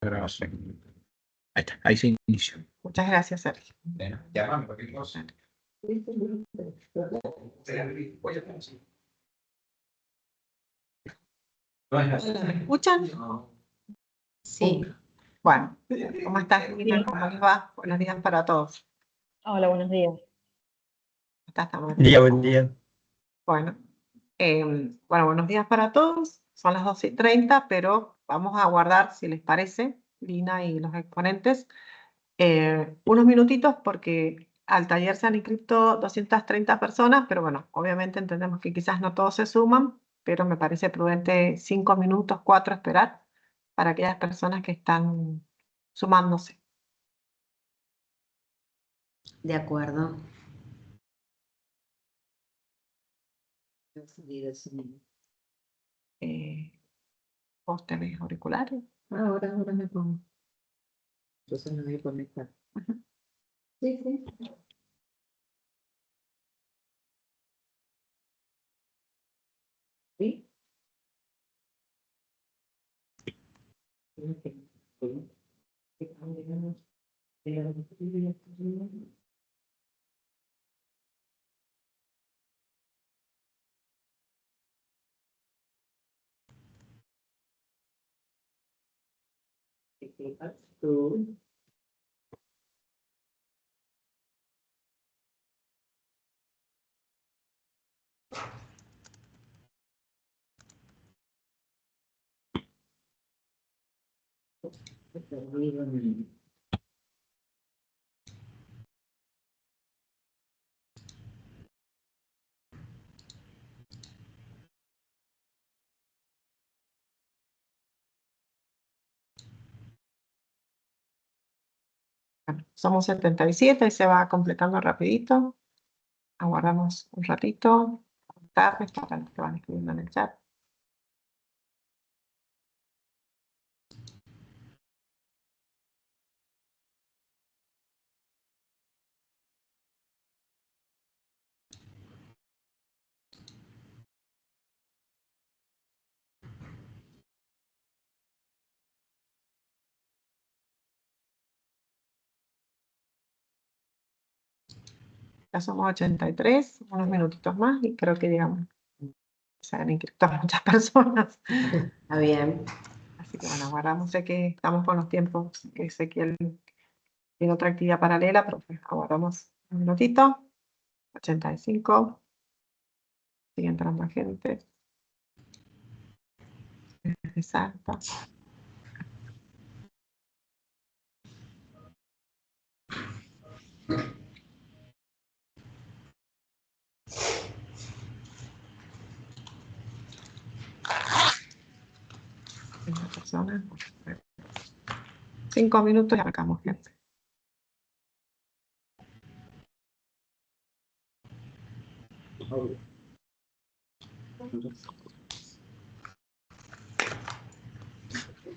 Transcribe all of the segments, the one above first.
Grabación. Ahí está, ahí se inició. Muchas gracias, Sergio. Bueno, llámame cualquier cosa. ¿Me escuchan? Sí. Bueno, ¿cómo estás, Lina? ¿Cómo les va? Buenos días para todos. Hola, buenos días. ¿Estás tan Buen día, buen día. Bueno, buenos días para todos. Son las 12:30, pero vamos a guardar, si les parece, Lina y los exponentes, unos minutitos porque al taller se han inscrito 230 personas, pero bueno, obviamente entendemos que quizás no todos se suman, pero me parece prudente 5 minutos, 4 esperar para aquellas personas que están sumándose. De acuerdo. ¿Vos tenés auriculares? Ahora me pongo. Entonces me voy a conectar. Sí, sí. ¿Sí? Bueno, somos 77 y se va completando rapidito. Aguardamos un ratito, tarde, para los que van escribiendo en el chat. Ya somos 83, unos minutitos más y creo que llegamos. Se han inscrito muchas personas. Está bien. Así que bueno, aguardamos. Sé que estamos con los tiempos, que Ezequiel tiene otra actividad paralela, pero pues, aguardamos un minutito. 85. Sigue entrando gente. Exacto. Una persona. 5 minutos y arrancamos, gente.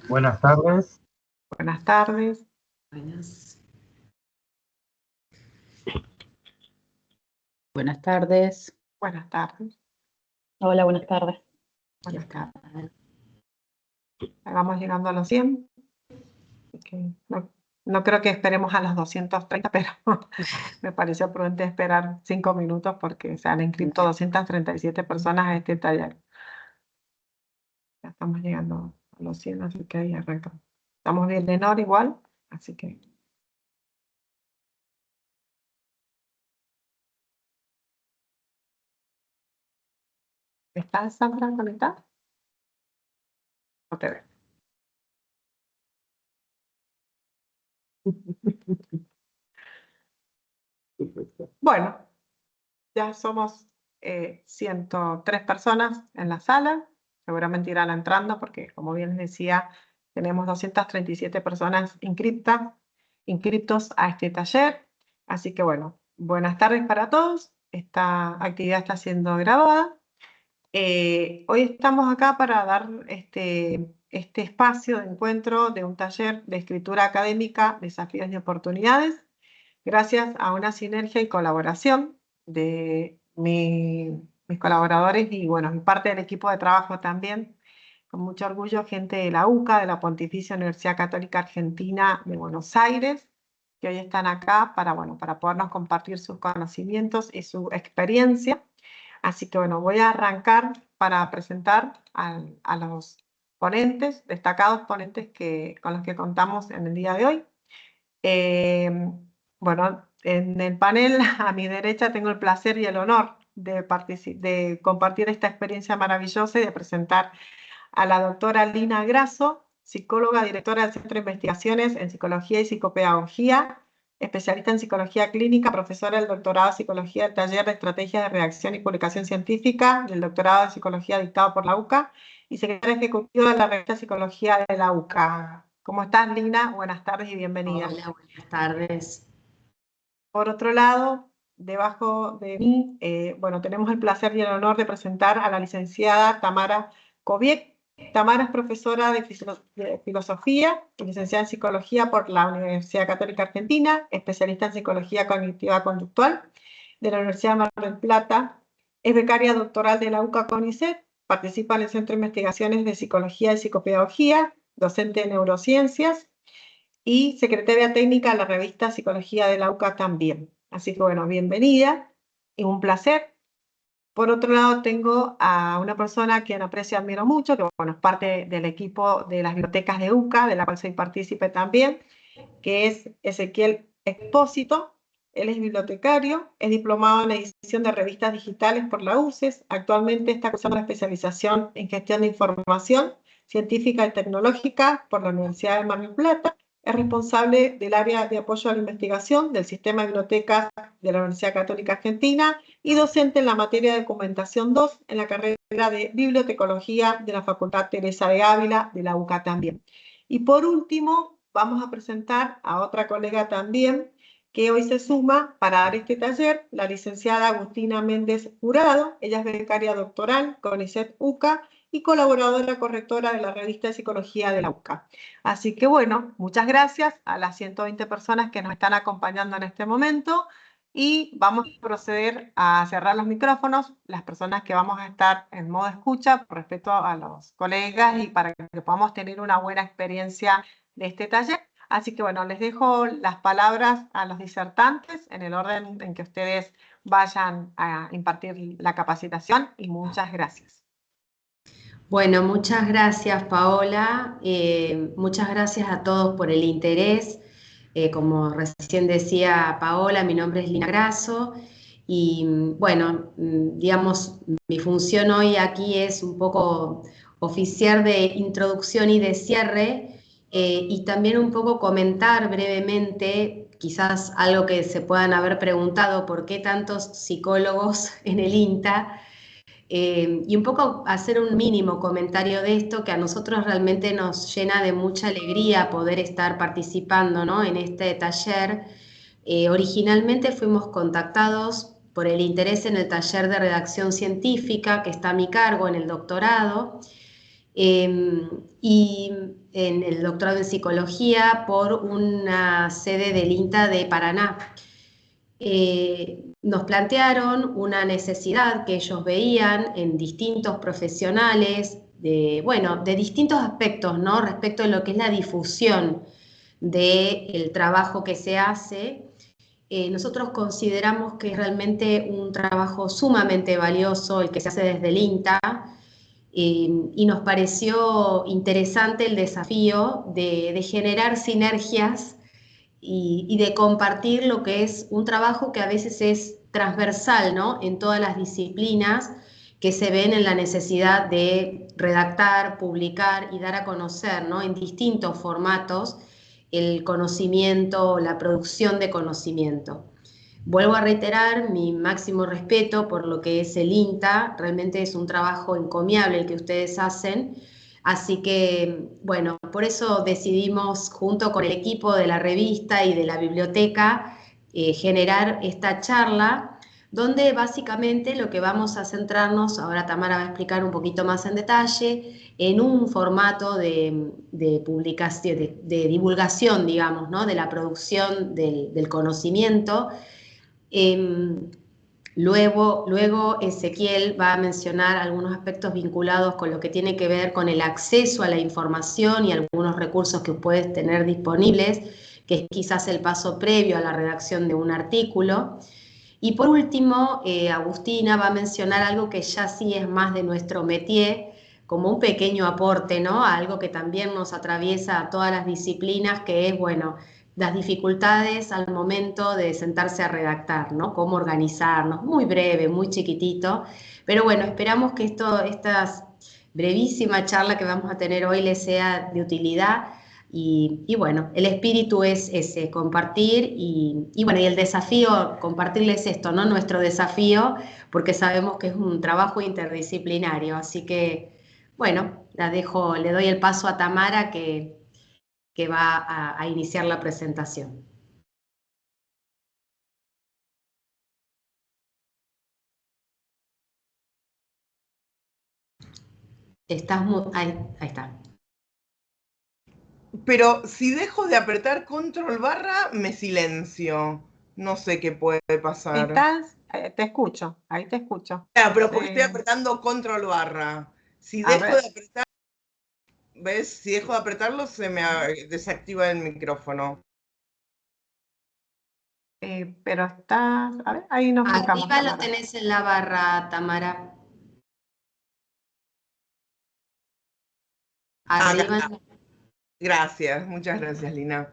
Buenas tardes. Buenas tardes. Buenas. Buenas tardes. Buenas tardes. Hola, buenas tardes. Buenas tardes. Vamos llegando a los 100. Okay. No creo que esperemos a los 230, pero me pareció prudente esperar 5 minutos porque se han inscrito 237 personas a este taller. Ya estamos llegando a los 100, así que ahí arrancamos. Estamos bien en hora igual, así que... ¿Estás, Sandra, conectada? No te veo. Bueno, ya somos 103 personas en la sala. Seguramente irán entrando porque, como bien les decía, tenemos 237 personas inscritos a este taller. Así que bueno, buenas tardes para todos. Esta actividad está siendo grabada. Hoy estamos acá para dar este espacio de encuentro de un taller de escritura académica, desafíos y oportunidades, gracias a una sinergia y colaboración de mis colaboradores y bueno, mi parte del equipo de trabajo también, con mucho orgullo, gente de la UCA, de la Pontificia Universidad Católica Argentina de Buenos Aires, que hoy están acá para, bueno, para podernos compartir sus conocimientos y su experiencia. Así que bueno, voy a arrancar para presentar a los ponentes, destacados ponentes con los que contamos en el día de hoy. Bueno, en el panel a mi derecha tengo el placer y el honor de compartir esta experiencia maravillosa y de presentar a la doctora Lina Grasso, psicóloga, directora del Centro de Investigaciones en Psicología y Psicopedagogía, especialista en Psicología Clínica, profesora del doctorado de Psicología del Taller de Estrategias de Redacción y Publicación Científica, del doctorado de Psicología dictado por la UCA, y secretaria ejecutiva de la revista Psicología de la UCA. ¿Cómo estás, Lina? Buenas tardes y bienvenida. Hola, buenas tardes. Por otro lado, debajo de mí, bueno, tenemos el placer y el honor de presentar a la licenciada Tamara Kobiek. Tamara es profesora de filosofía y licenciada en psicología por la Universidad Católica Argentina, especialista en psicología cognitiva conductual de la Universidad de Mar del Plata. Es becaria doctoral de la UCA CONICET, participa en el Centro de Investigaciones de Psicología y Psicopedagogía, docente de neurociencias, y secretaria técnica de la revista Psicología de la UCA también. Así que bueno, bienvenida y un placer. Por otro lado, tengo a una persona a quien aprecio y admiro mucho, que bueno, es parte del equipo de las bibliotecas de UCA, de la cual soy partícipe también, que es Ezequiel Expósito. Él es bibliotecario, es diplomado en edición de revistas digitales por la UCES, actualmente está cursando la especialización en gestión de información científica y tecnológica por la Universidad de Mar del Plata. Es responsable del área de apoyo a la investigación del Sistema de Bibliotecas de la Universidad Católica Argentina y docente en la materia de documentación 2 en la carrera de bibliotecología de la Facultad Teresa de Ávila de la UCA también. Y por último, vamos a presentar a otra colega también que hoy se suma para dar este taller, la licenciada Agustina Méndez Jurado. Ella es becaria doctoral CONICET UCA y colaboradora correctora de la revista de Psicología de la UCA. Así que bueno, muchas gracias a las 120 personas que nos están acompañando en este momento y vamos a proceder a cerrar los micrófonos, las personas que vamos a estar en modo escucha por respeto a los colegas y para que podamos tener una buena experiencia de este taller. Así que bueno, les dejo las palabras a los disertantes en el orden en que ustedes vayan a impartir la capacitación y muchas gracias. Bueno, muchas gracias, Paola. Muchas gracias a todos por el interés. Como recién decía Paola, mi nombre es Lina Grasso y bueno, digamos, mi función hoy aquí es un poco oficiar de introducción y de cierre y también un poco comentar brevemente, quizás algo que se puedan haber preguntado, ¿por qué tantos psicólogos en el INTA? Y un poco hacer un mínimo comentario de esto que a nosotros realmente nos llena de mucha alegría poder estar participando, ¿no?, en este taller. Originalmente fuimos contactados por el interés en el taller de redacción científica que está a mi cargo en el doctorado y en el doctorado en psicología por una sede del INTA de Paraná. Nos plantearon una necesidad que ellos veían en distintos profesionales, de distintos aspectos, ¿no?, respecto a lo que es la difusión del trabajo que se hace. Nosotros consideramos que es realmente un trabajo sumamente valioso el que se hace desde el INTA y nos pareció interesante el desafío de generar sinergias y de compartir lo que es un trabajo que a veces es transversal, ¿no?, en todas las disciplinas que se ven en la necesidad de redactar, publicar y dar a conocer, ¿no?, en distintos formatos el conocimiento, la producción de conocimiento. Vuelvo a reiterar mi máximo respeto por lo que es el INTA, realmente es un trabajo encomiable el que ustedes hacen. Así que, bueno, por eso decidimos, junto con el equipo de la revista y de la biblioteca, generar esta charla, donde básicamente lo que vamos a centrarnos, ahora Tamara va a explicar un poquito más en detalle, en un formato de publicación, de divulgación, digamos, ¿no?, de la producción del conocimiento. Luego Ezequiel va a mencionar algunos aspectos vinculados con lo que tiene que ver con el acceso a la información y algunos recursos que puedes tener disponibles, que es quizás el paso previo a la redacción de un artículo. Y por último, Agustina va a mencionar algo que ya sí es más de nuestro métier, como un pequeño aporte, ¿no? A algo que también nos atraviesa a todas las disciplinas, que es, bueno, las dificultades al momento de sentarse a redactar, ¿no? Cómo organizarnos, muy breve, muy chiquitito, pero bueno, esperamos que esta brevísima charla que vamos a tener hoy les sea de utilidad y bueno, el espíritu es ese, compartir y bueno, y el desafío, compartirles esto, ¿no? Nuestro desafío, porque sabemos que es un trabajo interdisciplinario, así que bueno, le doy el paso a Tamara que va a iniciar la presentación. Ahí está. Pero si dejo de apretar control barra, me silencio. No sé qué puede pasar. Te escucho, ahí te escucho. Claro, pero porque estoy apretando control barra. Si dejo de apretar, ¿ves? Si dejo de apretarlo, se me desactiva el micrófono. Pero estás, a ver, ahí nos fijamos. Arriba lo tenés en la barra, Tamara. Arriba. Gracias, muchas gracias, Lina.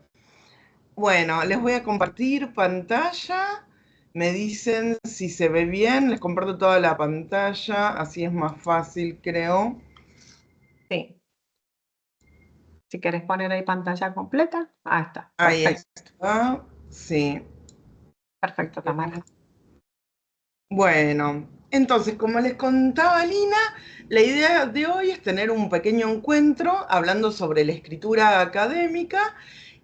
Bueno, les voy a compartir pantalla. Me dicen si se ve bien. Les comparto toda la pantalla, así es más fácil, creo. Sí. Si querés poner ahí pantalla completa, ahí está. Ahí Perfecto. está, sí. Perfecto, Tamara. Bueno, entonces, como les contaba Lina, la idea de hoy es tener un pequeño encuentro hablando sobre la escritura académica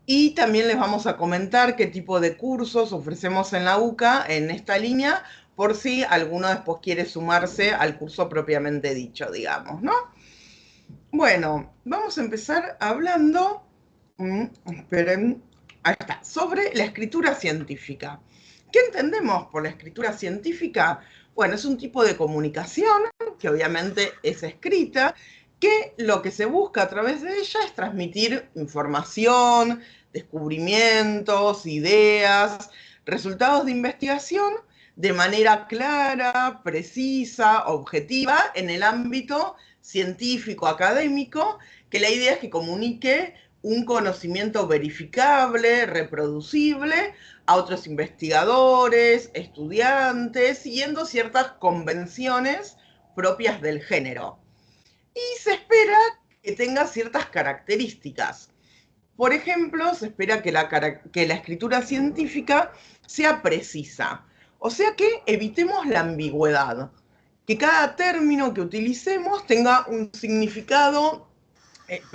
y también les vamos a comentar qué tipo de cursos ofrecemos en la UCA en esta línea, por si alguno después quiere sumarse al curso propiamente dicho, digamos, ¿no? Bueno, vamos a empezar hablando, esperen, ahí está, sobre la escritura científica. ¿Qué entendemos por la escritura científica? Bueno, es un tipo de comunicación que obviamente es escrita, que lo que se busca a través de ella es transmitir información, descubrimientos, ideas, resultados de investigación de manera clara, precisa, objetiva en el ámbito científico, académico, que la idea es que comunique un conocimiento verificable, reproducible, a otros investigadores, estudiantes, siguiendo ciertas convenciones propias del género. Y se espera que tenga ciertas características. Por ejemplo, se espera que la escritura científica sea precisa, o sea que evitemos la ambigüedad, que cada término que utilicemos tenga un significado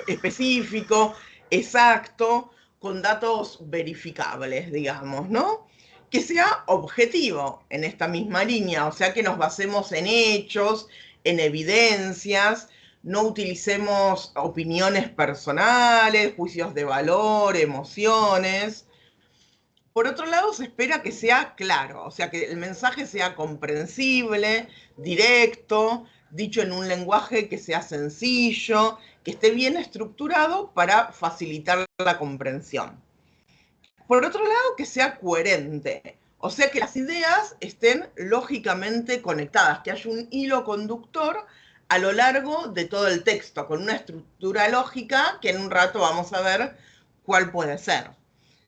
específico, exacto, con datos verificables, digamos, ¿no? Que sea objetivo en esta misma línea, o sea que nos basemos en hechos, en evidencias, no utilicemos opiniones personales, juicios de valor, emociones. Por otro lado, se espera que sea claro, o sea, que el mensaje sea comprensible, directo, dicho en un lenguaje que sea sencillo, que esté bien estructurado para facilitar la comprensión. Por otro lado, que sea coherente, o sea, que las ideas estén lógicamente conectadas, que haya un hilo conductor a lo largo de todo el texto, con una estructura lógica que en un rato vamos a ver cuál puede ser.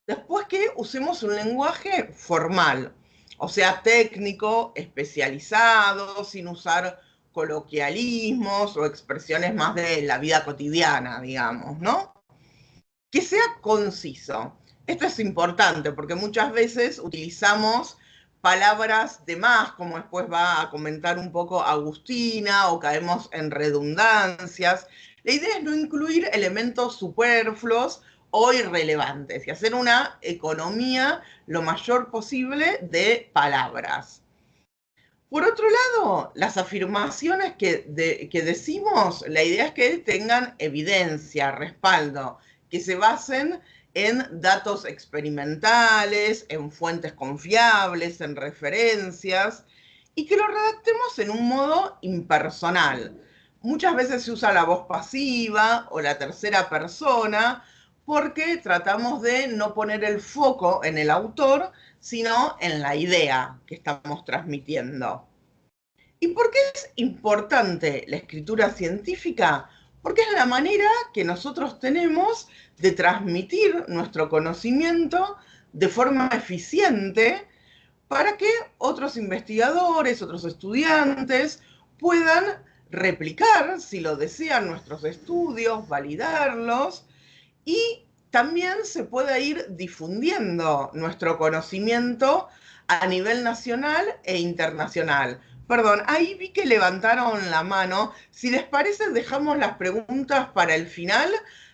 Después que usemos un lenguaje formal, o sea, técnico, especializado, sin usar coloquialismos o expresiones más de la vida cotidiana, digamos, ¿no? Que sea conciso. Esto es importante porque muchas veces utilizamos palabras de más, como después va a comentar un poco Agustina, o caemos en redundancias. La idea es no incluir elementos superfluos o irrelevantes y hacer una economía lo mayor posible de palabras. Por otro lado, las afirmaciones que decimos, la idea es que tengan evidencia, respaldo, que se basen en datos experimentales, en fuentes confiables, en referencias, y que lo redactemos en un modo impersonal. Muchas veces se usa la voz pasiva o la tercera persona porque tratamos de no poner el foco en el autor, sino en la idea que estamos transmitiendo. ¿Y por qué es importante la escritura científica? Porque es la manera que nosotros tenemos de transmitir nuestro conocimiento de forma eficiente para que otros investigadores, otros estudiantes puedan replicar, si lo desean, nuestros estudios, validarlos, y también se pueda ir difundiendo nuestro conocimiento a nivel nacional e internacional. Perdón, ahí vi que levantaron la mano. Si les parece, dejamos las preguntas para el final,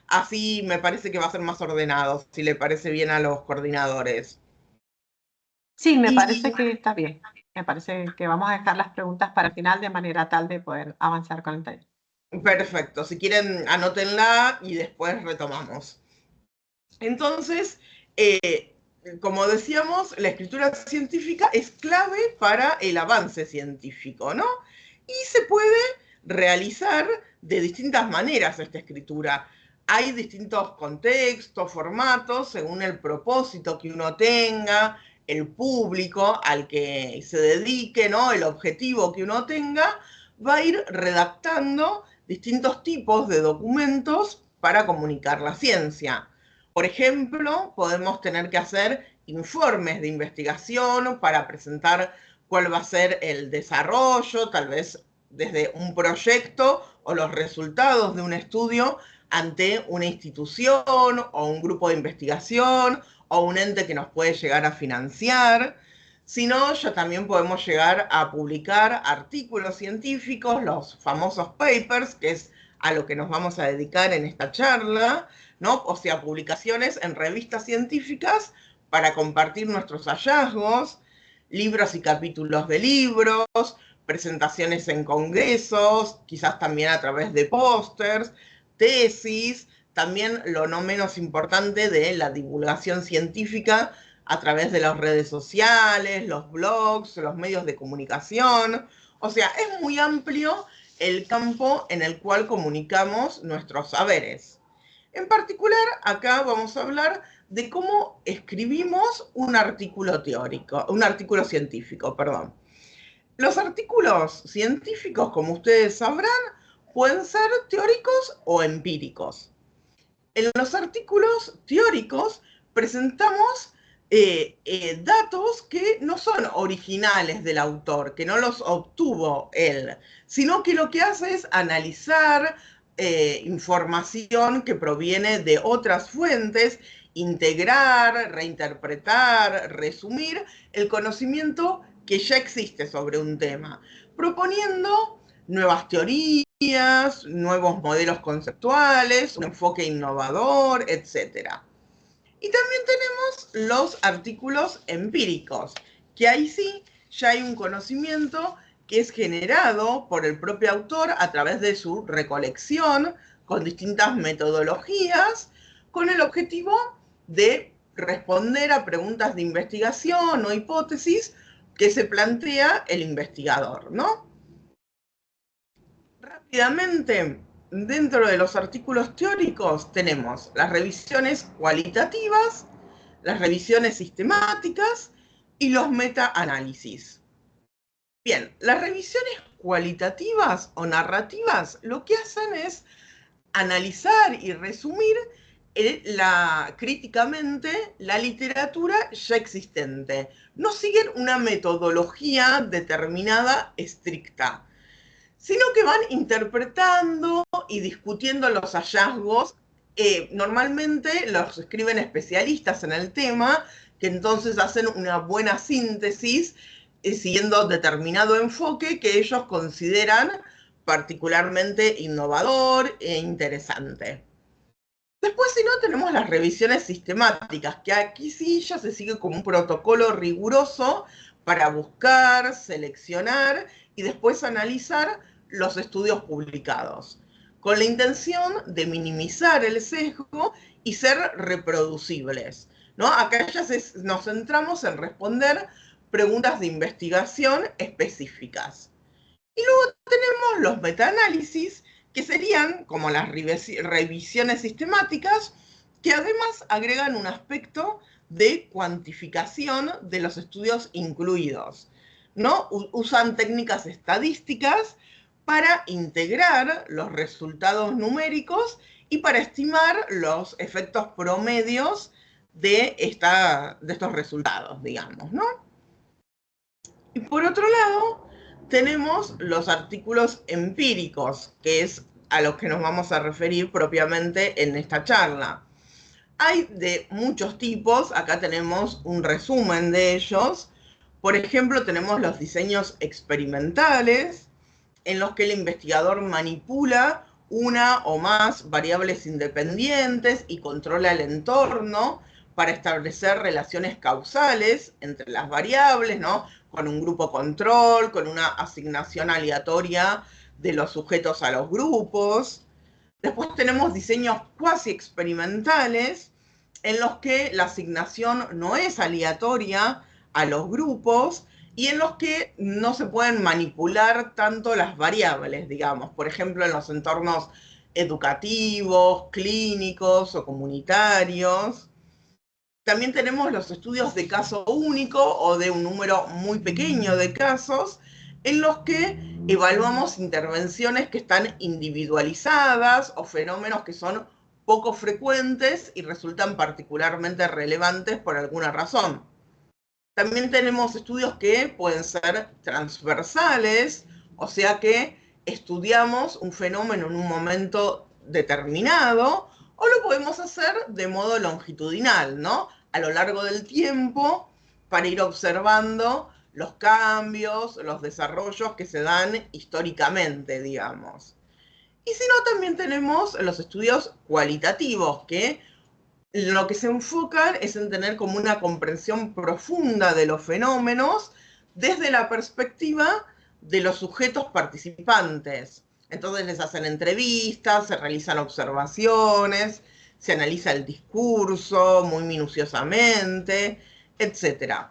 así me parece que va a ser más ordenado, si le parece bien a los coordinadores. Sí, me parece que está bien. Me parece que vamos a dejar las preguntas para el final de manera tal de poder avanzar con el taller. Perfecto, si quieren anótenla y después retomamos. Entonces, como decíamos, la escritura científica es clave para el avance científico, ¿no? Y se puede realizar de distintas maneras esta escritura. Hay distintos contextos, formatos, según el propósito que uno tenga, el público al que se dedique, ¿no? El objetivo que uno tenga, va a ir redactando distintos tipos de documentos para comunicar la ciencia. Por ejemplo, podemos tener que hacer informes de investigación para presentar cuál va a ser el desarrollo, tal vez desde un proyecto o los resultados de un estudio ante una institución o un grupo de investigación o un ente que nos puede llegar a financiar. Si no, ya también podemos llegar a publicar artículos científicos, los famosos papers, que es a lo que nos vamos a dedicar en esta charla, ¿no? O sea, publicaciones en revistas científicas para compartir nuestros hallazgos, libros y capítulos de libros, presentaciones en congresos, quizás también a través de pósters, tesis, también lo no menos importante de la divulgación científica a través de las redes sociales, los blogs, los medios de comunicación. O sea, es muy amplio el campo en el cual comunicamos nuestros saberes. En particular, acá vamos a hablar de cómo escribimos un artículo teórico, un artículo científico, perdón. Los artículos científicos, como ustedes sabrán, pueden ser teóricos o empíricos. En los artículos teóricos presentamos datos que no son originales del autor, que no los obtuvo él, sino que lo que hace es analizar información que proviene de otras fuentes, integrar, reinterpretar, resumir el conocimiento que ya existe sobre un tema, proponiendo nuevas teorías, nuevos modelos conceptuales, un enfoque innovador, etc. Y también tenemos los artículos empíricos, que ahí sí ya hay un conocimiento que es generado por el propio autor a través de su recolección con distintas metodologías, con el objetivo de responder a preguntas de investigación o hipótesis que se plantea el investigador, ¿no? Rápidamente, dentro de los artículos teóricos tenemos las revisiones cualitativas, las revisiones sistemáticas y los metaanálisis. Bien, las revisiones cualitativas o narrativas lo que hacen es analizar y resumir críticamente la literatura ya existente. No siguen una metodología determinada estricta, sino que van interpretando y discutiendo los hallazgos. Normalmente los escriben especialistas en el tema, que entonces hacen una buena síntesis siguiendo determinado enfoque que ellos consideran particularmente innovador e interesante. Después, si no, tenemos las revisiones sistemáticas, que aquí sí ya se sigue como un protocolo riguroso para buscar, seleccionar y después analizar los estudios publicados, con la intención de minimizar el sesgo y ser reproducibles, ¿no? Acá ya nos centramos en responder preguntas de investigación específicas. Y luego tenemos los metaanálisis, que serían como las revisiones sistemáticas, que además agregan un aspecto de cuantificación de los estudios incluidos, ¿no? Usan técnicas estadísticas para integrar los resultados numéricos y para estimar los efectos promedios de estos resultados, digamos, ¿no? Y por otro lado, tenemos los artículos empíricos, que es a los que nos vamos a referir propiamente en esta charla. Hay de muchos tipos, acá tenemos un resumen de ellos. Por ejemplo, tenemos los diseños experimentales, en los que el investigador manipula una o más variables independientes y controla el entorno para establecer relaciones causales entre las variables, ¿no? Con un grupo control, con una asignación aleatoria de los sujetos a los grupos. Después tenemos diseños cuasi experimentales, en los que la asignación no es aleatoria a los grupos y en los que no se pueden manipular tanto las variables, digamos. Por ejemplo, en los entornos educativos, clínicos o comunitarios. También tenemos los estudios de caso único o de un número muy pequeño de casos, en los que evaluamos intervenciones que están individualizadas o fenómenos que son poco frecuentes y resultan particularmente relevantes por alguna razón. También tenemos estudios que pueden ser transversales, o sea que estudiamos un fenómeno en un momento determinado, o lo podemos hacer de modo longitudinal, ¿no? A lo largo del tiempo, para ir observando los cambios, los desarrollos que se dan históricamente, digamos. Y si no, también tenemos los estudios cualitativos, que lo que se enfocan es en tener como una comprensión profunda de los fenómenos desde la perspectiva de los sujetos participantes. Entonces les hacen entrevistas, se realizan observaciones, se analiza el discurso muy minuciosamente, etc.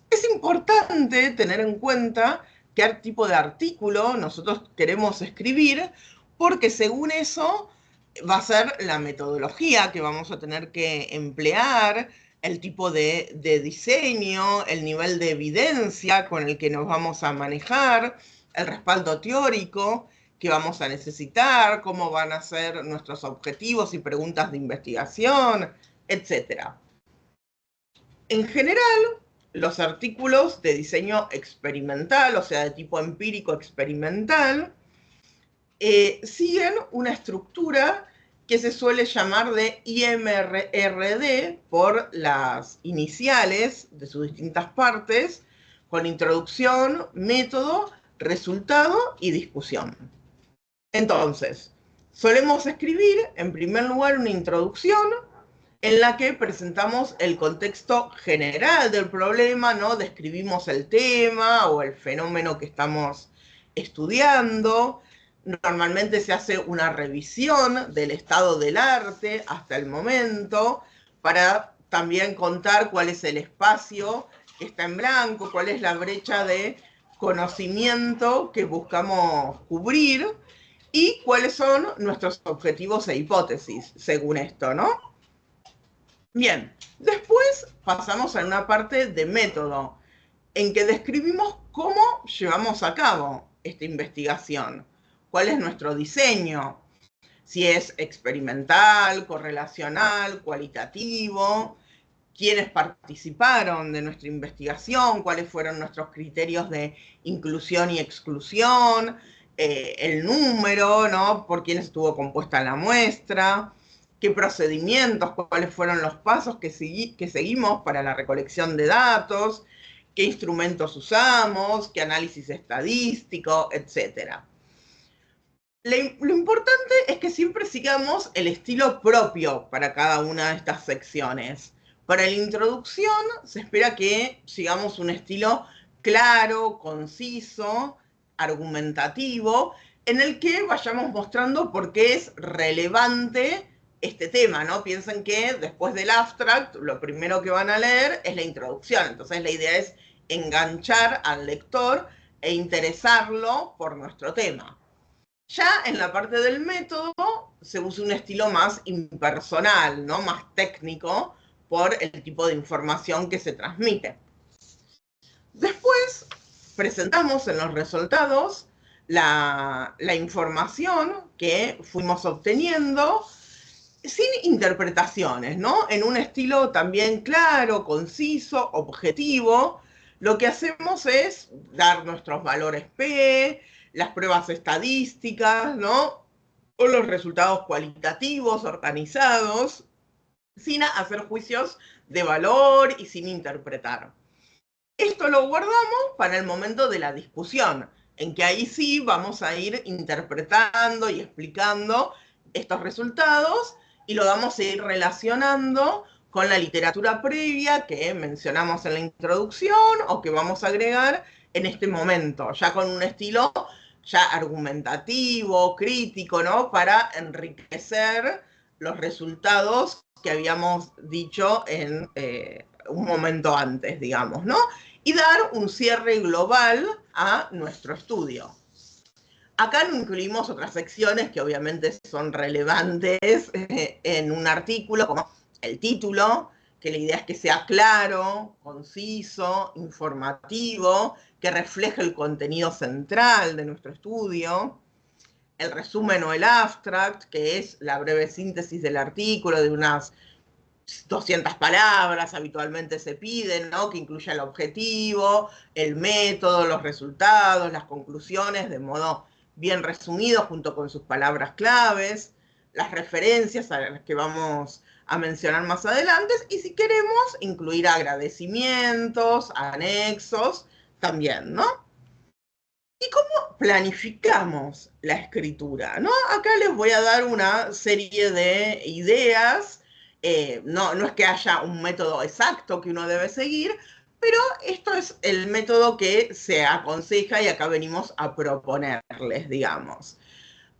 Es importante tener en cuenta qué tipo de artículo nosotros queremos escribir, porque según eso va a ser la metodología que vamos a tener que emplear, el tipo de diseño, el nivel de evidencia con el que nos vamos a manejar, el respaldo teórico que vamos a necesitar, cómo van a ser nuestros objetivos y preguntas de investigación, etc. En general, los artículos de diseño experimental, o sea, de tipo empírico experimental, siguen una estructura que se suele llamar de IMRD por las iniciales de sus distintas partes, con introducción, método, resultado y discusión. Entonces, solemos escribir, en primer lugar, una introducción en la que presentamos el contexto general del problema, ¿no? Describimos el tema o el fenómeno que estamos estudiando. Normalmente se hace una revisión del estado del arte hasta el momento, para también contar cuál es el espacio que está en blanco, cuál es la brecha de conocimiento que buscamos cubrir y cuáles son nuestros objetivos e hipótesis según esto, ¿no? Bien, después pasamos a una parte de método, en que describimos cómo llevamos a cabo esta investigación. ¿Cuál es nuestro diseño? Si es experimental, correlacional, cualitativo, quiénes participaron de nuestra investigación, cuáles fueron nuestros criterios de inclusión y exclusión, el número, ¿no? Por quiénes estuvo compuesta la muestra, qué procedimientos, cuáles fueron los pasos que seguimos para la recolección de datos, qué instrumentos usamos, qué análisis estadístico, etc. Lo importante es que siempre sigamos el estilo propio para cada una de estas secciones. Para la introducción se espera que sigamos un estilo claro, conciso, argumentativo, en el que vayamos mostrando por qué es relevante este tema, ¿no? Piensen que después del abstract, lo primero que van a leer es la introducción. Entonces la idea es enganchar al lector e interesarlo por nuestro tema. Ya en la parte del método se usa un estilo más impersonal, ¿no? Más técnico, por el tipo de información que se transmite. Después presentamos en los resultados la información que fuimos obteniendo sin interpretaciones, ¿no? En un estilo también claro, conciso, objetivo. Lo que hacemos es dar nuestros valores P, las pruebas estadísticas, ¿no? O los resultados cualitativos organizados, sin hacer juicios de valor y sin interpretar. Esto lo guardamos para el momento de la discusión, en que ahí sí vamos a ir interpretando y explicando estos resultados y lo vamos a ir relacionando con la literatura previa que mencionamos en la introducción o que vamos a agregar en este momento, ya con un estilo ya argumentativo, crítico, ¿no? Para enriquecer los resultados que habíamos dicho en un momento antes, digamos, ¿no? Y dar un cierre global a nuestro estudio. Acá no incluimos otras secciones que obviamente son relevantes en un artículo, como el título, que la idea es que sea claro, conciso, informativo, que refleje el contenido central de nuestro estudio, el resumen o el abstract, que es la breve síntesis del artículo de unas 200 palabras, habitualmente se piden, ¿no? Que incluya el objetivo, el método, los resultados, las conclusiones, de modo bien resumido junto con sus palabras claves, las referencias a las que vamos a mencionar más adelante, y si queremos incluir agradecimientos, anexos, también, ¿no? ¿Y cómo planificamos la escritura, ¿no? Acá les voy a dar una serie de ideas. No es que haya un método exacto que uno debe seguir, pero esto es el método que se aconseja y acá venimos a proponerles, digamos.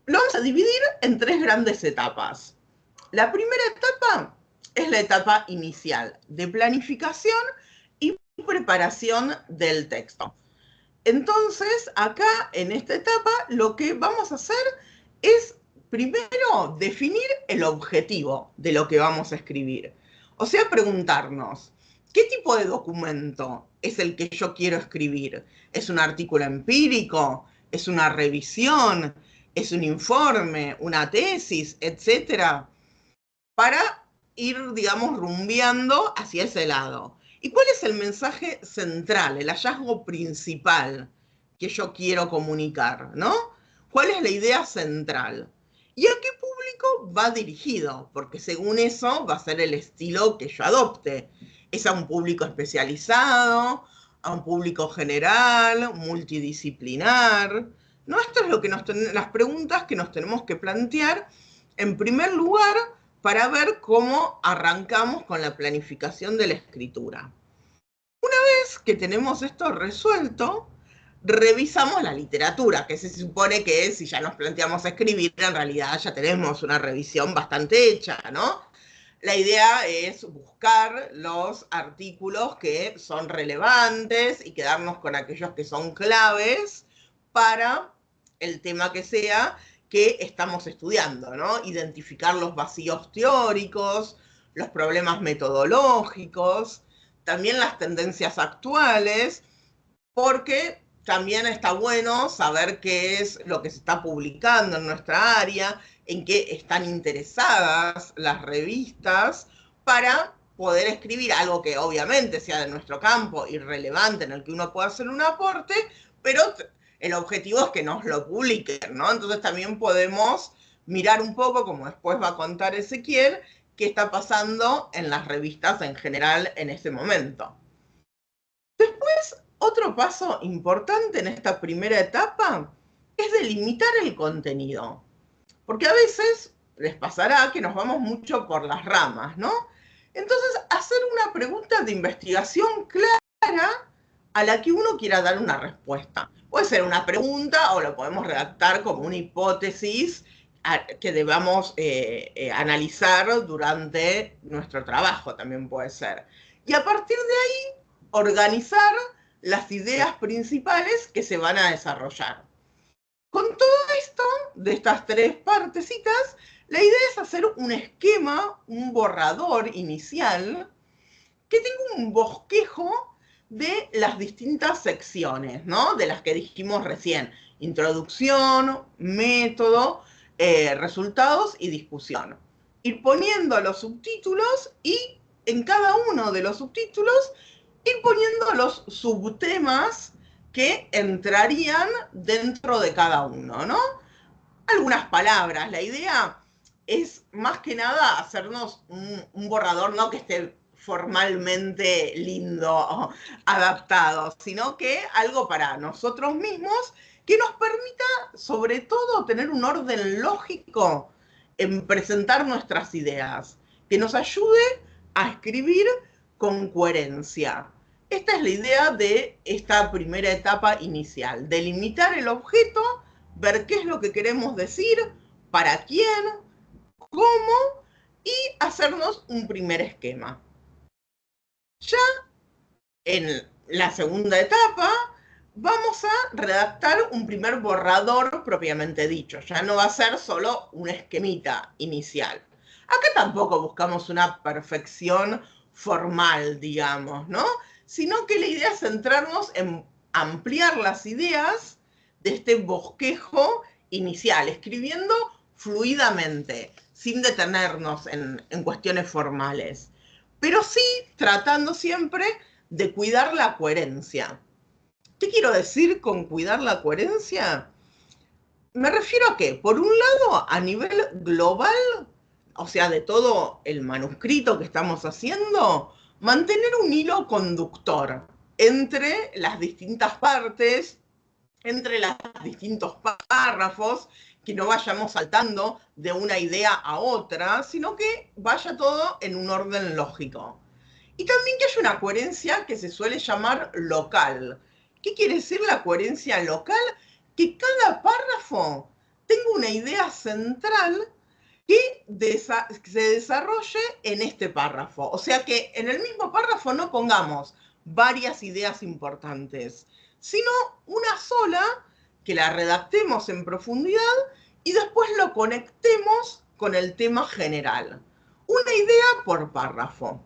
Lo vamos a dividir en 3 grandes etapas. La primera etapa es la etapa inicial, de planificación y preparación del texto. Entonces, acá en esta etapa, lo que vamos a hacer es primero definir el objetivo de lo que vamos a escribir. O sea, preguntarnos, ¿qué tipo de documento es el que yo quiero escribir? ¿Es un artículo empírico? ¿Es una revisión? ¿Es un informe? ¿Una tesis? Etcétera. Para ir, digamos, rumbeando hacia ese lado. ¿Y cuál es el mensaje central, el hallazgo principal que yo quiero comunicar, ¿no? ¿Cuál es la idea central? ¿Y a qué público va dirigido? Porque según eso va a ser el estilo que yo adopte. ¿Es a un público especializado? ¿A un público general? ¿Multidisciplinar? ¿No? Esto es lo que las preguntas que nos tenemos que plantear en primer lugar para ver cómo arrancamos con la planificación de la escritura. Una vez que tenemos esto resuelto, revisamos la literatura, que se supone que si ya nos planteamos escribir, en realidad ya tenemos una revisión bastante hecha, ¿no? La idea es buscar los artículos que son relevantes y quedarnos con aquellos que son claves para el tema que sea que estamos estudiando, ¿no? Identificar los vacíos teóricos, los problemas metodológicos, también las tendencias actuales, porque también está bueno saber qué es lo que se está publicando en nuestra área, en qué están interesadas las revistas, para poder escribir algo que obviamente sea de nuestro campo y relevante, en el que uno pueda hacer un aporte, pero el objetivo es que nos lo publiquen, ¿no? Entonces también podemos mirar un poco, como después va a contar Ezequiel, qué está pasando en las revistas en general en ese momento. Después, otro paso importante en esta primera etapa es delimitar el contenido. Porque a veces les pasará que nos vamos mucho por las ramas, ¿no? Entonces, hacer una pregunta de investigación clara a la que uno quiera dar una respuesta. Puede ser una pregunta o lo podemos redactar como una hipótesis que debamos analizar durante nuestro trabajo, también puede ser. Y a partir de ahí, organizar las ideas principales que se van a desarrollar. Con todo esto, de estas tres partecitas, la idea es hacer un esquema, un borrador inicial, que tenga un bosquejo de las distintas secciones, ¿no? De las que dijimos recién: introducción, método, resultados y discusión. Ir poniendo los subtítulos y en cada uno de los subtítulos ir poniendo los subtemas que entrarían dentro de cada uno, ¿no? Algunas palabras. La idea es más que nada hacernos un borrador, no que esté formalmente lindo, adaptado, sino que algo para nosotros mismos que nos permita, sobre todo, tener un orden lógico en presentar nuestras ideas, que nos ayude a escribir con coherencia. Esta es la idea de esta primera etapa inicial: delimitar el objeto, ver qué es lo que queremos decir, para quién, cómo, y hacernos un primer esquema. Ya en la segunda etapa vamos a redactar un primer borrador propiamente dicho. Ya no va a ser solo un esquemita inicial. Acá tampoco buscamos una perfección formal, digamos, ¿no? Sino que la idea es centrarnos en ampliar las ideas de este bosquejo inicial, escribiendo fluidamente, sin detenernos en cuestiones formales, pero sí tratando siempre de cuidar la coherencia. ¿Qué quiero decir con cuidar la coherencia? Me refiero a que, por un lado, a nivel global, o sea, de todo el manuscrito que estamos haciendo, mantener un hilo conductor entre las distintas partes, entre los distintos párrafos, que no vayamos saltando de una idea a otra, sino que vaya todo en un orden lógico. Y también que haya una coherencia que se suele llamar local. ¿Qué quiere decir la coherencia local? Que cada párrafo tenga una idea central que se desarrolle en este párrafo. O sea, que en el mismo párrafo no pongamos varias ideas importantes, sino una sola, que la redactemos en profundidad y después lo conectemos con el tema general. Una idea por párrafo.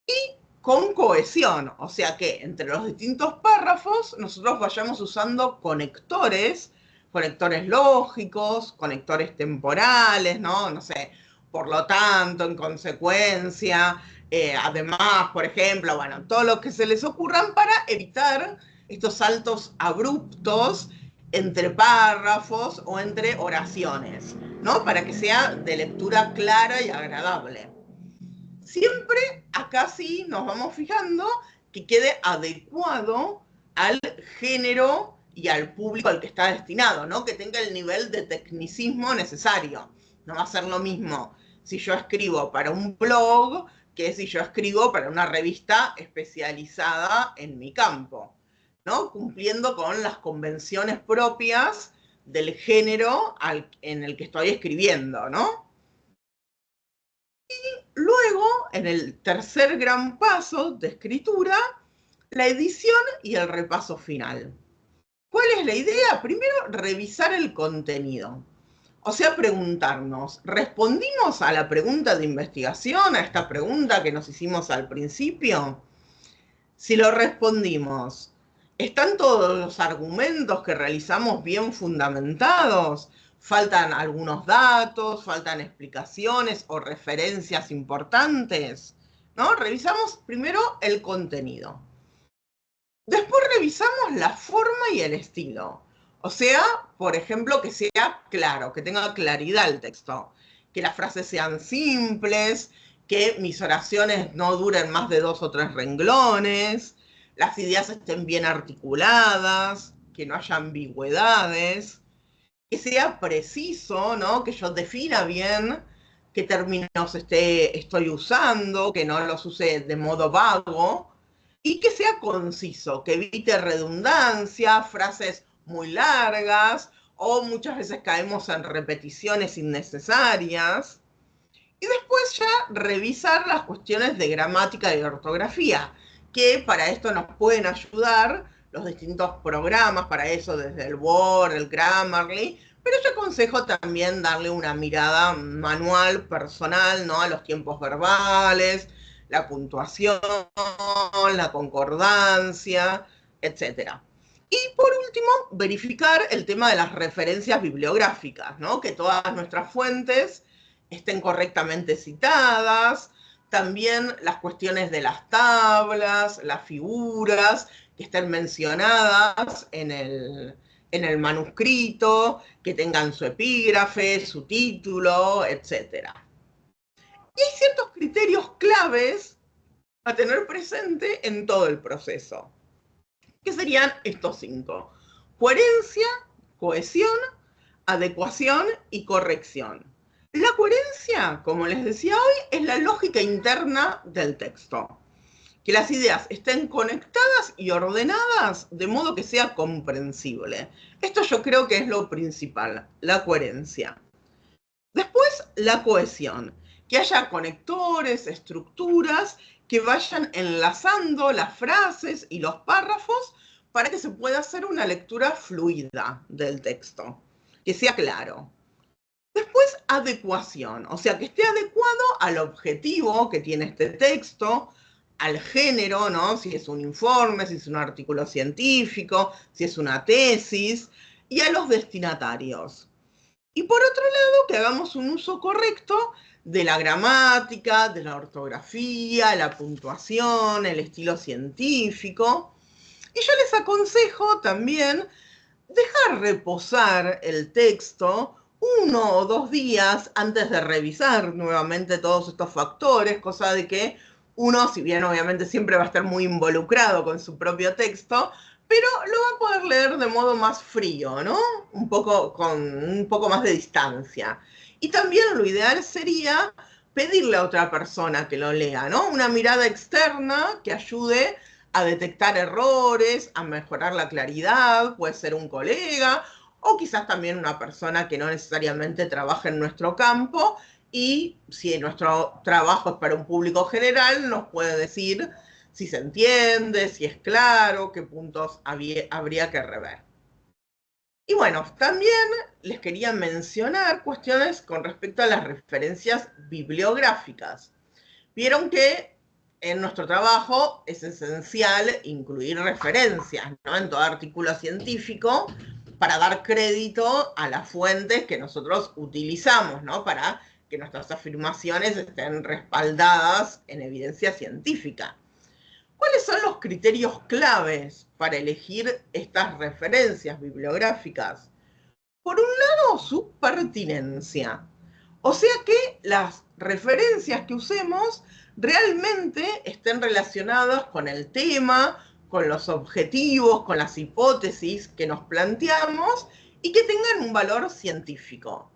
Y con cohesión, o sea que entre los distintos párrafos nosotros vayamos usando conectores lógicos, conectores temporales, ¿no? No sé, por lo tanto, en consecuencia, además, por ejemplo, bueno, todo lo que se les ocurran para evitar estos saltos abruptos entre párrafos o entre oraciones, ¿no? Para que sea de lectura clara y agradable. Siempre acá sí nos vamos fijando que quede adecuado al género y al público al que está destinado, ¿no? Que tenga el nivel de tecnicismo necesario. No va a ser lo mismo si yo escribo para un blog que si yo escribo para una revista especializada en mi campo, ¿no? Cumpliendo con las convenciones propias del género en el que estoy escribiendo, ¿no? Luego, en el tercer gran paso de escritura, la edición y el repaso final. ¿Cuál es la idea? Primero, revisar el contenido. O sea, preguntarnos, ¿respondimos a la pregunta de investigación, a esta pregunta que nos hicimos al principio? Si lo respondimos, ¿están todos los argumentos que realizamos bien fundamentados? ¿Faltan algunos datos, faltan explicaciones o referencias importantes? ¿No? Revisamos primero el contenido. Después revisamos la forma y el estilo. O sea, por ejemplo, que sea claro, que tenga claridad el texto, que las frases sean simples, que mis oraciones no duren más de 2 o 3 renglones, las ideas estén bien articuladas, que no haya ambigüedades, que sea preciso, ¿no? Que yo defina bien qué términos estoy usando, que no los use de modo vago, y que sea conciso, que evite redundancia, frases muy largas, o muchas veces caemos en repeticiones innecesarias. Y después ya revisar las cuestiones de gramática y ortografía, que para esto nos pueden ayudar los distintos programas para eso, desde el Word, el Grammarly, pero yo aconsejo también darle una mirada manual, personal, ¿no? A los tiempos verbales, la puntuación, la concordancia, etc. Y por último, verificar el tema de las referencias bibliográficas, ¿no? Que todas nuestras fuentes estén correctamente citadas, también las cuestiones de las tablas, las figuras, que estén mencionadas en el manuscrito, que tengan su epígrafe, su título, etc. Y hay ciertos criterios claves a tener presente en todo el proceso, que serían estos 5. Coherencia, cohesión, adecuación y corrección. La coherencia, como les decía hoy, es la lógica interna del texto. Que las ideas estén conectadas y ordenadas de modo que sea comprensible. Esto yo creo que es lo principal, la coherencia. Después, la cohesión. Que haya conectores, estructuras que vayan enlazando las frases y los párrafos para que se pueda hacer una lectura fluida del texto, que sea claro. Después, adecuación, o sea, que esté adecuado al objetivo que tiene este texto, al género, ¿no? Si es un informe, si es un artículo científico, si es una tesis, y a los destinatarios. Y por otro lado, que hagamos un uso correcto de la gramática, de la ortografía, la puntuación, el estilo científico. Y yo les aconsejo también dejar reposar el texto 1 o 2 días antes de revisar nuevamente todos estos factores, cosa de que uno, si bien obviamente siempre va a estar muy involucrado con su propio texto, pero lo va a poder leer de modo más frío, ¿no? Con un poco más de distancia. Y también lo ideal sería pedirle a otra persona que lo lea, ¿no? Una mirada externa que ayude a detectar errores, a mejorar la claridad, puede ser un colega, o quizás también una persona que no necesariamente trabaja en nuestro campo, y si nuestro trabajo es para un público general, nos puede decir si se entiende, si es claro, qué puntos habría que rever. Y bueno, también les quería mencionar cuestiones con respecto a las referencias bibliográficas. Vieron que en nuestro trabajo es esencial incluir referencias, ¿no? En todo artículo científico, para dar crédito a las fuentes que nosotros utilizamos, ¿no? Para que nuestras afirmaciones estén respaldadas en evidencia científica. ¿Cuáles son los criterios claves para elegir estas referencias bibliográficas? Por un lado, su pertinencia. O sea que las referencias que usemos realmente estén relacionadas con el tema, con los objetivos, con las hipótesis que nos planteamos y que tengan un valor científico.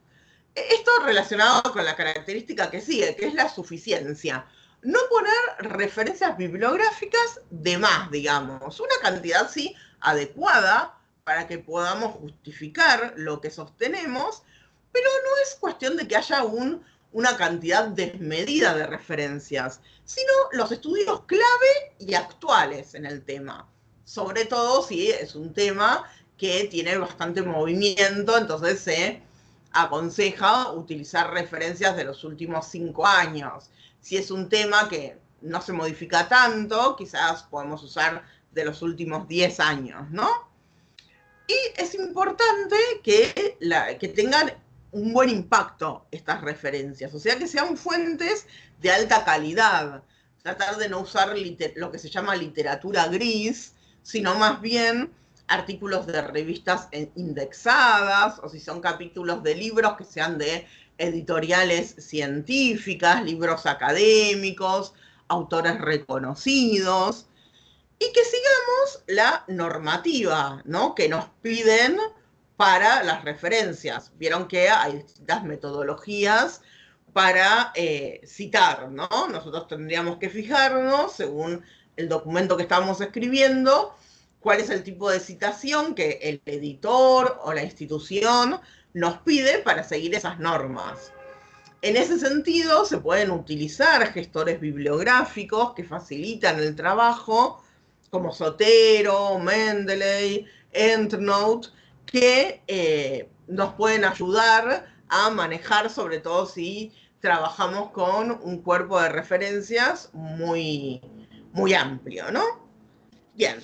Esto relacionado con la característica que sigue, que es la suficiencia. No poner referencias bibliográficas de más, digamos. Una cantidad, sí, adecuada para que podamos justificar lo que sostenemos, pero no es cuestión de que haya una cantidad desmedida de referencias, sino los estudios clave y actuales en el tema. Sobre todo si es un tema que tiene bastante movimiento, entonces se aconseja utilizar referencias de los últimos 5 años. Si es un tema que no se modifica tanto, quizás podemos usar de los últimos 10 años, ¿no? Y es importante que tengan un buen impacto estas referencias, o sea que sean fuentes de alta calidad. Tratar de no usar lo que se llama literatura gris, sino más bien artículos de revistas indexadas, o si son capítulos de libros que sean de editoriales científicas, libros académicos, autores reconocidos, y que sigamos la normativa, ¿no? Que nos piden para las referencias. Vieron que hay distintas metodologías para citar, ¿no? Nosotros tendríamos que fijarnos, según el documento que estamos escribiendo, cuál es el tipo de citación que el editor o la institución nos pide para seguir esas normas. En ese sentido, se pueden utilizar gestores bibliográficos que facilitan el trabajo, como Zotero, Mendeley, EndNote, que nos pueden ayudar a manejar, sobre todo si trabajamos con un cuerpo de referencias muy, muy amplio, ¿no? Bien,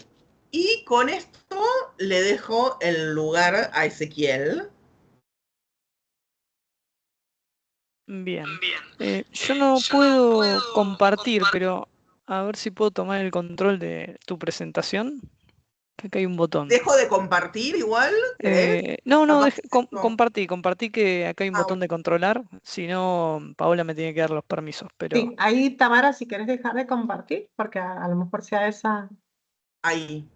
y con esto le dejo el lugar a Ezequiel. Bien. Yo no puedo compartir, pero a ver si puedo tomar el control de tu presentación. Acá hay un botón. ¿Dejo de compartir igual? ¿Querés? No, Capaz compartí que acá hay un botón de controlar. Si no, Paola me tiene que dar los permisos, pero Sí, ahí Tamara, si querés dejar de compartir, porque a lo mejor sea esa, ahí.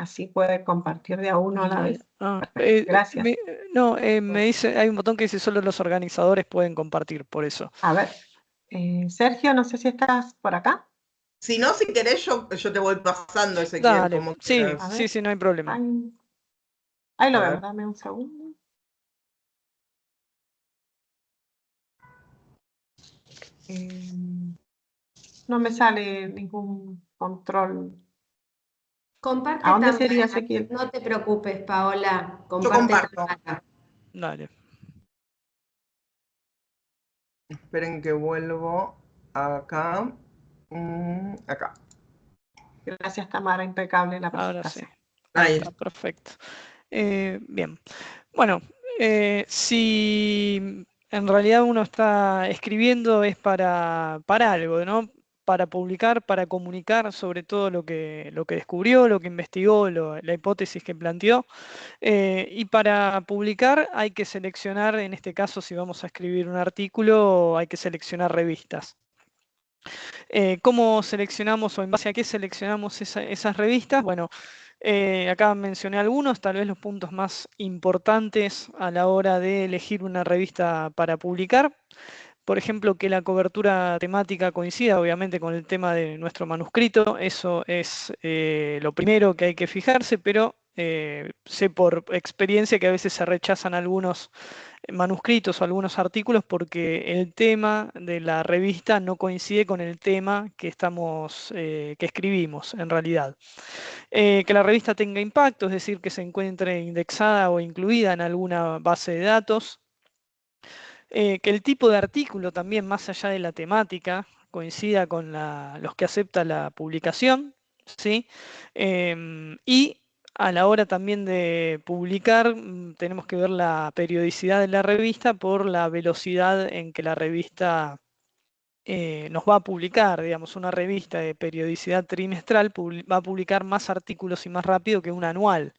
así puede compartir de a uno a la vez. Gracias. me dice, hay un botón que dice solo los organizadores pueden compartir, por eso. A ver, Sergio, no sé si estás por acá. Si no, si querés, yo te voy pasando, Ezequiel, Dale, como sí, quieras. A ver. sí, no hay problema. Ahí lo A vemos, ver. dame un segundo. No me sale ningún control. Comparte ¿A dónde también, sería, Ezequiel? no te preocupes, Paola, Yo comparte comparto. acá. Dale. Esperen que vuelvo acá. Acá. Gracias, Tamara, impecable la Ahora sí. presentación. Ahí Ahí. está, perfecto. Bien. Bueno, si en realidad uno está escribiendo es para algo, ¿no? Para publicar, para comunicar sobre todo lo que descubrió, lo que investigó, la hipótesis que planteó. Y para publicar hay que seleccionar, en este caso, si vamos a escribir un artículo, hay que seleccionar revistas. ¿Cómo seleccionamos o en base a qué seleccionamos esas revistas? Bueno, acá mencioné algunos, tal vez los puntos más importantes a la hora de elegir una revista para publicar. Por ejemplo, que la cobertura temática coincida obviamente con el tema de nuestro manuscrito, eso es lo primero que hay que fijarse, pero sé por experiencia que a veces se rechazan algunos manuscritos o algunos artículos porque el tema de la revista no coincide con el tema que que escribimos en realidad. Que la revista tenga impacto, es decir, que se encuentre indexada o incluida en alguna base de datos. Que el tipo de artículo también, más allá de la temática, coincida con los que acepta la publicación, ¿sí? Y a la hora también de publicar, tenemos que ver la periodicidad de la revista por la velocidad en que la revista nos va a publicar, digamos, una revista de periodicidad trimestral va a publicar más artículos y más rápido que una anual,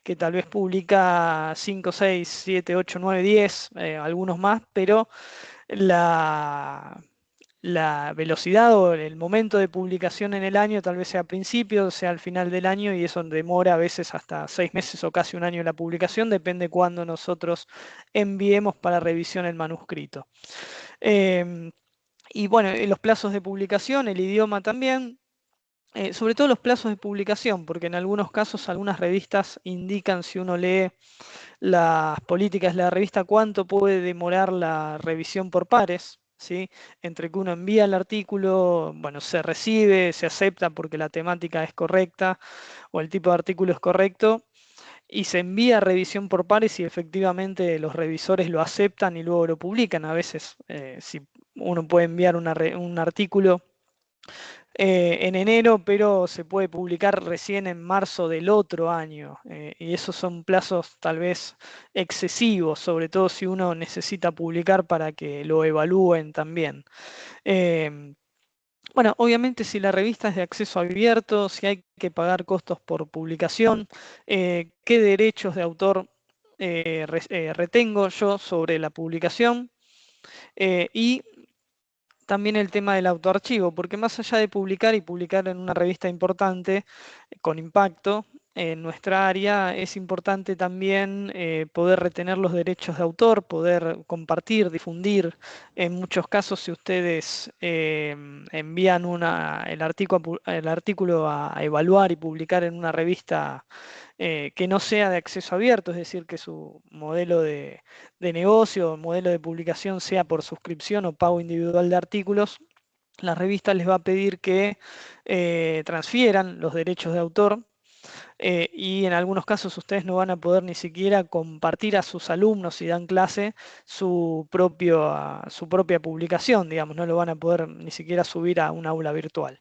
que tal vez publica 5, 6, 7, 8, 9, 10, algunos más, pero la velocidad o el momento de publicación en el año tal vez sea a principio, sea al final del año, y eso demora a veces hasta 6 meses o casi un año la publicación, depende cuándo nosotros enviemos para revisión el manuscrito. Y bueno, los plazos de publicación, el idioma también, sobre todo los plazos de publicación, porque en algunos casos algunas revistas indican, si uno lee las políticas de la revista, cuánto puede demorar la revisión por pares, ¿sí? Entre que uno envía el artículo, bueno, se recibe, se acepta porque la temática es correcta o el tipo de artículo es correcto, y se envía a revisión por pares y efectivamente los revisores lo aceptan y luego lo publican. A veces, si uno puede enviar un artículo en enero, pero se puede publicar recién en marzo del otro año. Y esos son plazos tal vez excesivos, sobre todo si uno necesita publicar para que lo evalúen también. Bueno, obviamente si la revista es de acceso abierto, si hay que pagar costos por publicación, qué derechos de autor retengo yo sobre la publicación, y también el tema del autoarchivo, porque más allá de publicar y publicar en una revista importante, con impacto, en nuestra área es importante también poder retener los derechos de autor, poder compartir, difundir. En muchos casos, si ustedes envían el artículo a evaluar y publicar en una revista que no sea de acceso abierto, es decir, que su modelo de negocio o modelo de publicación sea por suscripción o pago individual de artículos, la revista les va a pedir que transfieran los derechos de autor. Y en algunos casos ustedes no van a poder ni siquiera compartir a sus alumnos si dan clase su propia publicación, digamos, no lo van a poder ni siquiera subir a un aula virtual.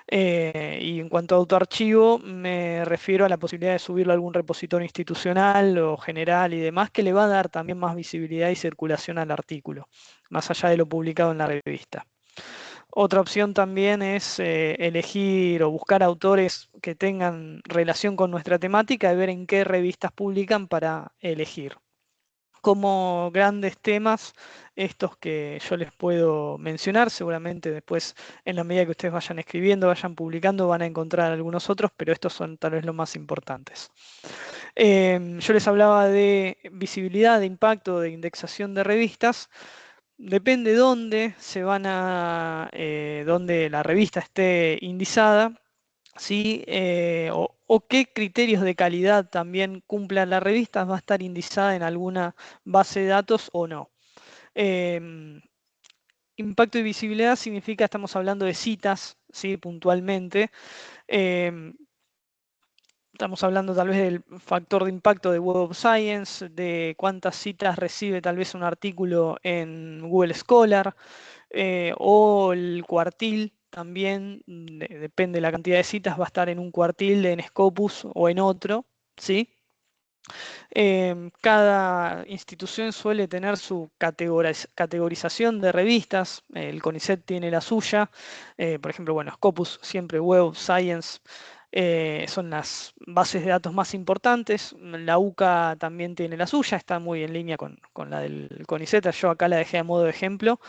Y en cuanto a autoarchivo, me refiero a la posibilidad de subirlo a algún repositorio institucional o general y demás, que le va a dar también más visibilidad y circulación al artículo, más allá de lo publicado en la revista. Otra opción también es elegir o buscar autores que tengan relación con nuestra temática y ver en qué revistas publican para elegir. Como grandes temas, estos que yo les puedo mencionar, seguramente después en la medida que ustedes vayan escribiendo, vayan publicando, van a encontrar algunos otros, pero estos son tal vez los más importantes. Yo les hablaba de visibilidad, de impacto, de indexación de revistas. Depende dónde dónde la revista esté indizada, ¿sí? O qué criterios de calidad también cumpla la revista, va a estar indizada en alguna base de datos o no. Impacto y visibilidad significa, estamos hablando de citas, ¿sí? Puntualmente. Estamos hablando tal vez del factor de impacto de Web of Science, de cuántas citas recibe tal vez un artículo en Google Scholar, o el cuartil también, depende de la cantidad de citas, va a estar en un cuartil, en Scopus o en otro, ¿sí? Cada institución suele tener su categorización de revistas, el CONICET tiene la suya, por ejemplo, bueno, Scopus siempre Web of Science, son las bases de datos más importantes. La UCA también tiene la suya, está muy en línea con la del CONICET. Yo acá la dejé a modo de ejemplo,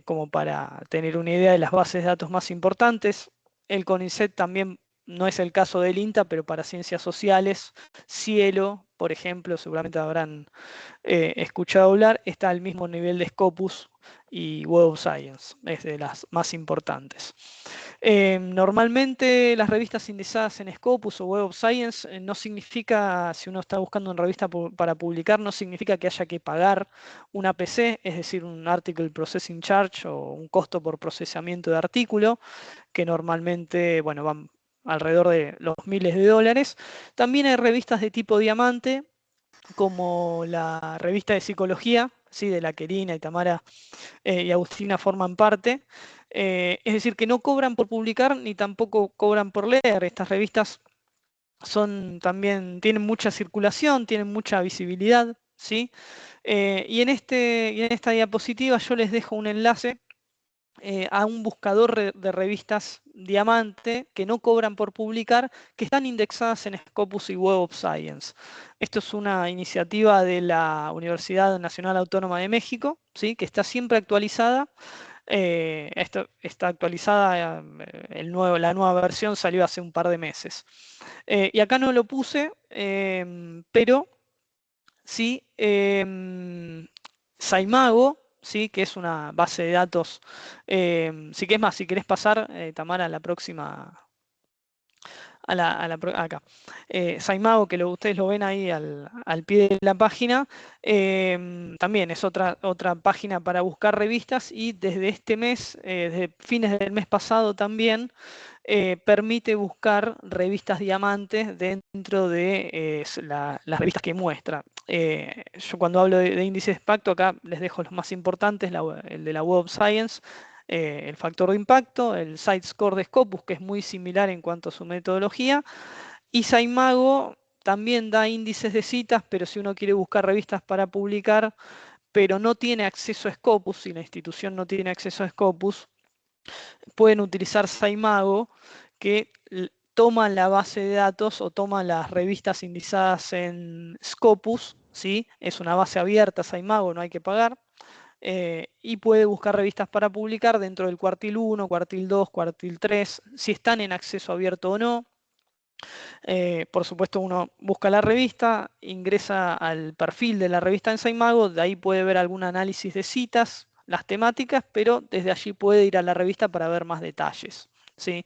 como para tener una idea de las bases de datos más importantes. El CONICET también, no es el caso del INTA, pero para ciencias sociales, Cielo, por ejemplo, seguramente habrán escuchado hablar, está al mismo nivel de Scopus y Web of Science, es de las más importantes. Normalmente las revistas indizadas en Scopus o Web of Science no significa, si uno está buscando una revista para publicar, no significa que haya que pagar un APC, es decir, un Article Processing Charge o un costo por procesamiento de artículo, que normalmente, bueno, van alrededor de los miles de dólares. También hay revistas de tipo diamante, como la revista de psicología, ¿sí? De la que Irina y Tamara y Agustina forman parte. Es decir, que no cobran por publicar ni tampoco cobran por leer. Estas revistas tienen mucha circulación, tienen mucha visibilidad, ¿sí? Y en esta diapositiva yo les dejo un enlace a un buscador de revistas diamante que no cobran por publicar, que están indexadas en Scopus y Web of Science. Esto es una iniciativa de la Universidad Nacional Autónoma de México, ¿sí? Que está siempre actualizada. Esto está actualizada, la nueva versión salió hace un par de meses. Y acá no lo puse, pero sí, Saimago, ¿sí? Que es una base de datos. Sí, que es más, si querés pasar, Tamara, a la próxima. Acá. Saimago, que ustedes lo ven ahí al pie de la página, también es otra página para buscar revistas, y desde este mes, desde fines del mes pasado también, permite buscar revistas diamantes dentro de las revistas que muestra. Yo cuando hablo de índices de impacto, acá les dejo los más importantes, el de la Web of Science, el factor de impacto, el Site Score de Scopus, que es muy similar en cuanto a su metodología, y Saimago también da índices de citas, pero si uno quiere buscar revistas para publicar, pero no tiene acceso a Scopus, si la institución no tiene acceso a Scopus, pueden utilizar Saimago, que toma la base de datos o toma las revistas indizadas en Scopus, ¿sí? Es una base abierta, Saimago, no hay que pagar. Y puede buscar revistas para publicar dentro del cuartil 1, cuartil 2, cuartil 3, si están en acceso abierto o no. Por supuesto, uno busca la revista, ingresa al perfil de la revista en SciMago, de ahí puede ver algún análisis de citas, las temáticas, pero desde allí puede ir a la revista para ver más detalles, ¿sí?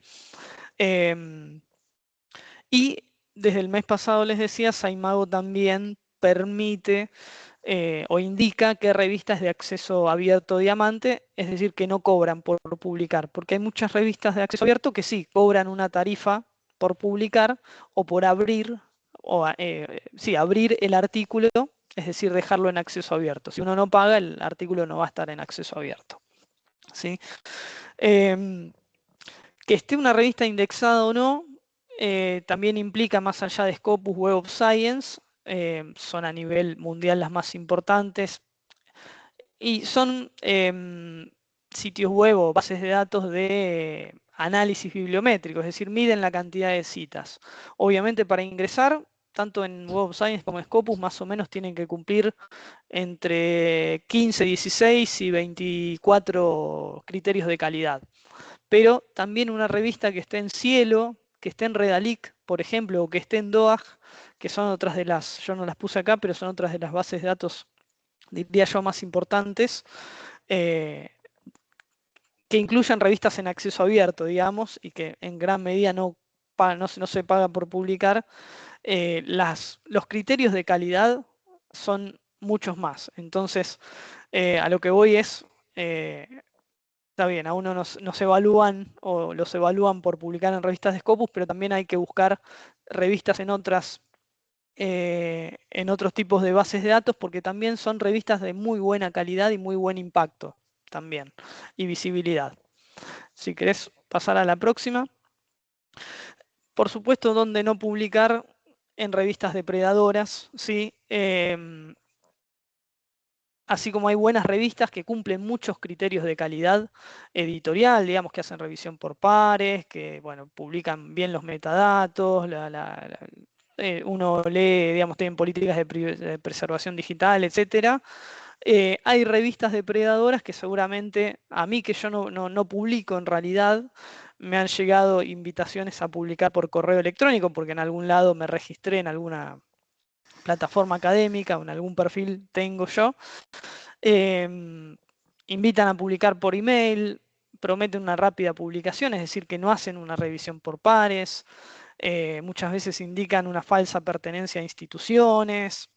Y desde el mes pasado les decía, SciMago también permite o indica qué revistas de acceso abierto diamante, es decir, que no cobran por publicar, porque hay muchas revistas de acceso abierto que sí, cobran una tarifa por publicar o por abrir, abrir el artículo, es decir, dejarlo en acceso abierto. Si uno no paga, el artículo no va a estar en acceso abierto, ¿sí? Que esté una revista indexada o no, también implica, más allá de Scopus, Web of Science, son a nivel mundial las más importantes, y son sitios web o bases de datos de análisis bibliométrico, es decir, miden la cantidad de citas. Obviamente para ingresar, tanto en Web of Science como en Scopus, más o menos tienen que cumplir entre 15, 16 y 24 criterios de calidad. Pero también una revista que esté en Cielo, que esté en Redalic, por ejemplo, o que esté en DOAG, que son otras de las, yo no las puse acá, pero son otras de las bases de datos, diría yo, más importantes, que incluyan revistas en acceso abierto, digamos, y que en gran medida no se paga por publicar, los criterios de calidad son muchos más. Entonces, a lo que voy es, está bien, a uno nos evalúan o los evalúan por publicar en revistas de Scopus, pero también hay que buscar revistas en otros tipos de bases de datos, porque también son revistas de muy buena calidad y muy buen impacto también, y visibilidad. Si querés pasar a la próxima. Por supuesto, donde no publicar en revistas depredadoras, ¿sí? Así como hay buenas revistas que cumplen muchos criterios de calidad editorial, digamos, que hacen revisión por pares, que, bueno, publican bien los metadatos, uno lee, digamos, tienen políticas de preservación digital, etcétera. Hay revistas depredadoras que seguramente, a mí que yo no publico en realidad, me han llegado invitaciones a publicar por correo electrónico, porque en algún lado me registré en alguna plataforma académica o en algún perfil tengo yo. Invitan a publicar por email, prometen una rápida publicación, es decir, que no hacen una revisión por pares, muchas veces indican una falsa pertenencia a instituciones,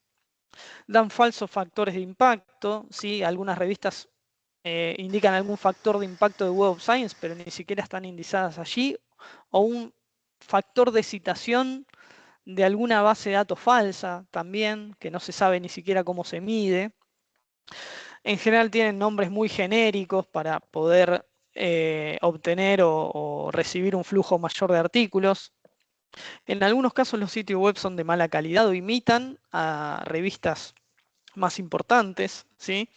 dan falsos factores de impacto, ¿sí? Algunas revistas indican algún factor de impacto de Web of Science, pero ni siquiera están indizadas allí, o un factor de citación de alguna base de datos falsa también, que no se sabe ni siquiera cómo se mide. En general tienen nombres muy genéricos para poder obtener o recibir un flujo mayor de artículos. En algunos casos los sitios web son de mala calidad o imitan a revistas más importantes, ¿sí?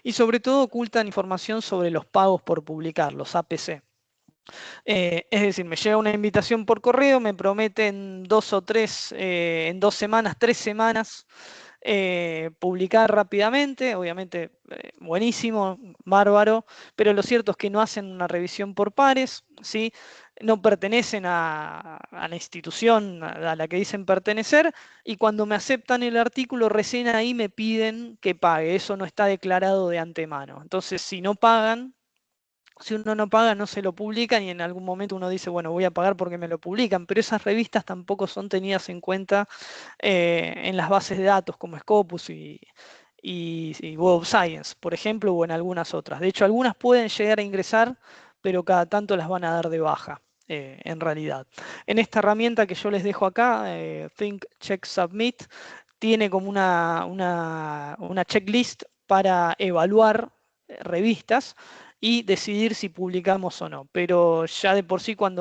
Y sobre todo ocultan información sobre los pagos por publicar, los APC. Es decir, me llega una invitación por correo, me prometen 2 o 3, en 2 semanas, 3 semanas, publicar rápidamente, obviamente buenísimo, bárbaro, pero lo cierto es que no hacen una revisión por pares, ¿sí? No pertenecen a la institución a la que dicen pertenecer, y cuando me aceptan el artículo recién ahí me piden que pague, eso no está declarado de antemano. Entonces, si no pagan, si uno no paga, no se lo publican, y en algún momento uno dice, bueno, voy a pagar porque me lo publican, pero esas revistas tampoco son tenidas en cuenta en las bases de datos como Scopus y Web of Science, por ejemplo, o en algunas otras. De hecho, algunas pueden llegar a ingresar, pero cada tanto las van a dar de baja, en realidad. En esta herramienta que yo les dejo acá, Think, Check, Submit, tiene como una checklist para evaluar revistas y decidir si publicamos o no. Pero ya de por sí, cuando